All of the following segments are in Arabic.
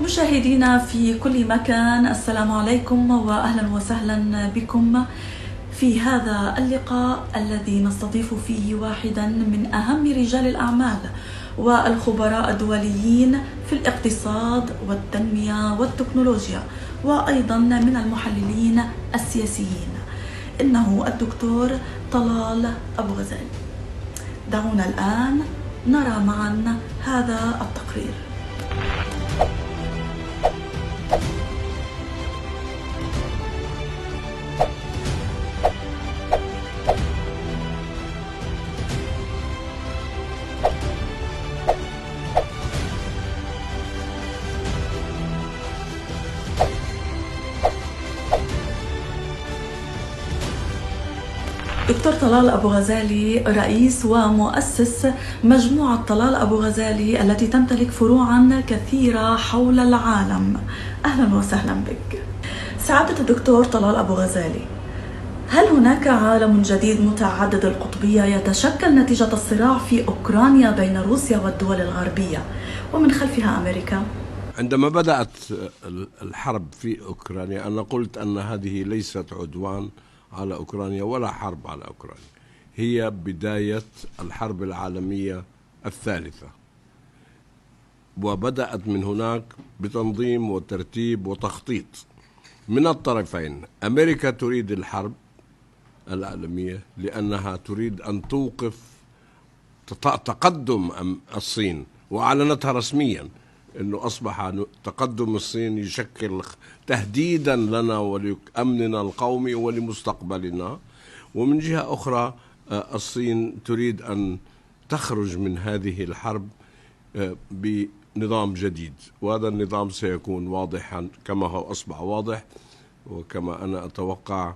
مشاهدينا في كل مكان، السلام عليكم وأهلا وسهلا بكم في هذا اللقاء الذي نستضيف فيه واحدا من أهم رجال الأعمال والخبراء الدوليين في الاقتصاد والتنمية والتكنولوجيا، وأيضا من المحللين السياسيين. إنه الدكتور طلال أبو غزالي. دعونا الآن نرى معا هذا التقرير. دكتور طلال أبو غزالي، رئيس ومؤسس مجموعة طلال أبو غزالي التي تمتلك فروعا كثيرة حول العالم. أهلا وسهلا بك سعادة الدكتور طلال أبو غزالي. هل هناك عالم جديد متعدد القطبية يتشكل نتيجة الصراع في أوكرانيا بين روسيا والدول الغربية ومن خلفها أمريكا؟ عندما بدأت الحرب في أوكرانيا أنا قلت أن هذه ليست عدوان على أوكرانيا ولا حرب على أوكرانيا، هي بداية الحرب العالمية الثالثة، وبدأت من هناك بتنظيم وترتيب وتخطيط من الطرفين. أمريكا تريد الحرب العالمية لأنها تريد أن توقف تقدم الصين، وأعلنتها رسميا أنه أصبح تقدم الصين يشكل تهديدا لنا ولأمننا القومي ولمستقبلنا. ومن جهة أخرى الصين تريد أن تخرج من هذه الحرب بنظام جديد، وهذا النظام سيكون واضحا كما هو أصبح واضح، وكما أنا أتوقع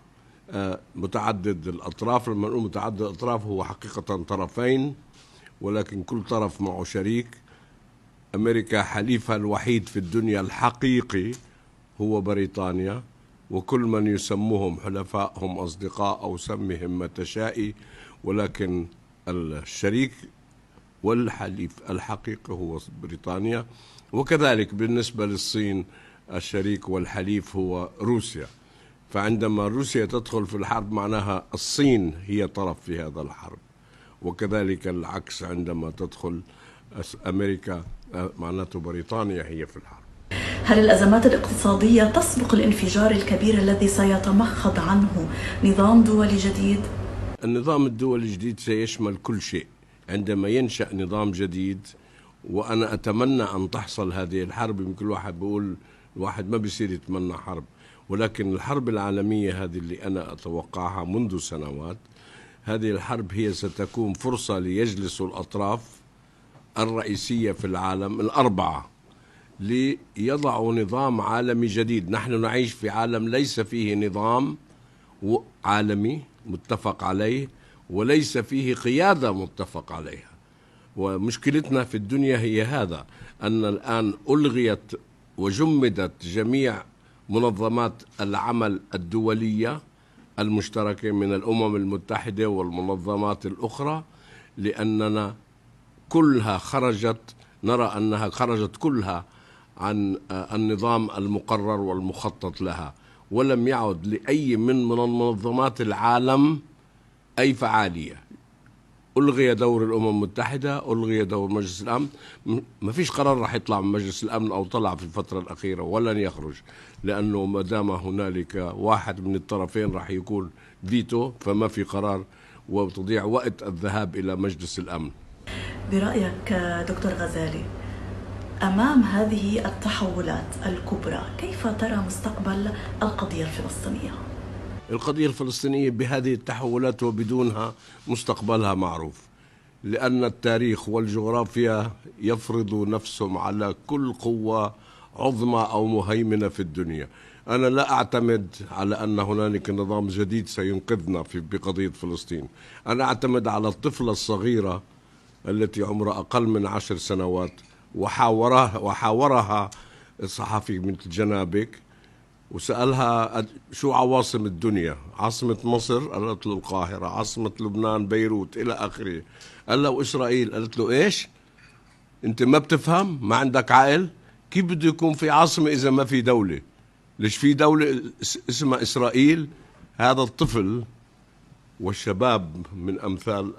متعدد الأطراف. لما نقول متعدد الأطراف هو حقيقة طرفين، ولكن كل طرف معه شريك. أمريكا حليفها الوحيد في الدنيا الحقيقي هو بريطانيا، وكل من يسموهم حلفاء هم أصدقاء أو سمهم ما تشائي، ولكن الشريك والحليف الحقيقي هو بريطانيا. وكذلك بالنسبة للصين الشريك والحليف هو روسيا. فعندما روسيا تدخل في الحرب معناها الصين هي طرف في هذا الحرب، وكذلك العكس عندما تدخل أمريكا معناته بريطانيا هي في الحرب. هل الأزمات الاقتصادية تسبق الانفجار الكبير الذي سيتمخض عنه نظام دولي جديد؟ النظام الدولي الجديد سيشمل كل شيء عندما ينشأ نظام جديد، وأنا أتمنى أن تحصل هذه الحرب. يمكن الواحد بيقول الواحد ما بيصير يتمنى حرب، ولكن الحرب العالمية هذه اللي أنا أتوقعها منذ سنوات، هذه الحرب هي ستكون فرصة ليجلس الأطراف الرئيسية في العالم الأربعة ليضعوا نظام عالمي جديد. نحن نعيش في عالم ليس فيه نظام عالمي متفق عليه، وليس فيه قيادة متفق عليها. ومشكلتنا في الدنيا هي هذا، أن الآن ألغيت وجمدت جميع منظمات العمل الدولية المشتركة من الأمم المتحدة والمنظمات الأخرى، لأننا كلها نرى أنها خرجت كلها عن النظام المقرر والمخطط لها، ولم يعد لأي من منظمات العالم أي فعالية. ألغي دور الأمم المتحدة، ألغي دور مجلس الأمن. ما فيش قرار راح يطلع من مجلس الأمن أو طلع في الفترة الأخيرة ولن يخرج، لأنه ما دام هنالك واحد من الطرفين راح يكون فيتو، فما في قرار وتضيع وقت الذهاب إلى مجلس الأمن. برأيك دكتور غزالي، أمام هذه التحولات الكبرى كيف ترى مستقبل القضية الفلسطينية؟ القضية الفلسطينية بهذه التحولات وبدونها مستقبلها معروف، لأن التاريخ والجغرافيا يفرض نفسهم على كل قوة عظمى أو مهيمنة في الدنيا. أنا لا أعتمد على أن هنالك نظام جديد سينقذنا بقضية فلسطين. أنا أعتمد على الطفلة الصغيرة التي عمرها أقل من 10 سنوات، وحاورها صحفي مثل جنابك وسألها شو عواصم الدنيا، عاصمة مصر قالت له القاهرة، عاصمة لبنان بيروت إلى آخره. قال له وإسرائيل؟ قالت له إيش؟ أنت ما بتفهم؟ ما عندك عقل؟ كيف بده يكون في عاصمة إذا ما في دولة؟ ليش في دولة اسمها إسرائيل؟ هذا الطفل والشباب من أمثال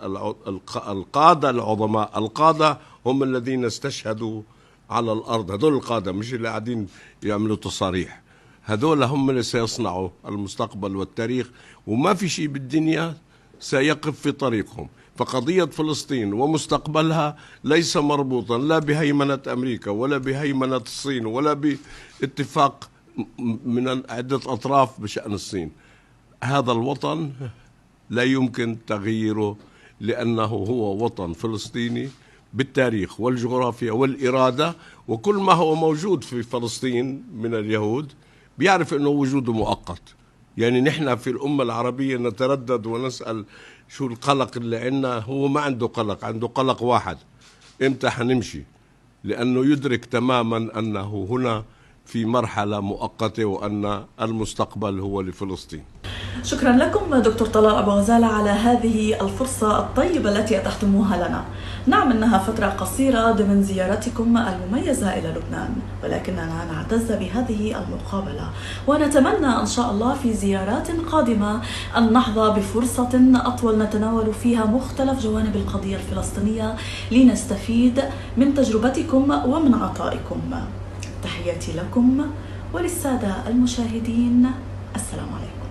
القادة العظماء. القادة هم الذين استشهدوا على الأرض، هذول القادة مش اللي قاعدين يعملوا تصاريح. هذول هم اللي سيصنعوا المستقبل والتاريخ، وما في شيء بالدنيا سيقف في طريقهم. فقضية فلسطين ومستقبلها ليس مربوطا لا بهيمنة أمريكا ولا بهيمنة الصين ولا باتفاق من عدة أطراف بشأن الصين. هذا الوطن لا يمكن تغييره، لأنه هو وطن فلسطيني بالتاريخ والجغرافيا والإرادة، وكل ما هو موجود في فلسطين من اليهود بيعرف أنه وجوده مؤقت. يعني نحن في الأمة العربية نتردد ونسأل شو القلق اللي عندنا، هو ما عنده قلق، عنده قلق واحد: إمتى حنمشي؟ لأنه يدرك تماما أنه هنا في مرحلة مؤقتة وأن المستقبل هو لفلسطين. شكرا لكم دكتور طلال أبو غزالة على هذه الفرصة الطيبة التي أتحتموها لنا. نعم، إنها فترة قصيرة ضمن زيارتكم المميزة إلى لبنان، ولكننا نعتز بهذه المقابلة، ونتمنى إن شاء الله في زيارات قادمة أن نحظى بفرصة أطول نتناول فيها مختلف جوانب القضية الفلسطينية لنستفيد من تجربتكم ومن عطائكم. تحياتي لكم وللسادة المشاهدين، السلام عليكم.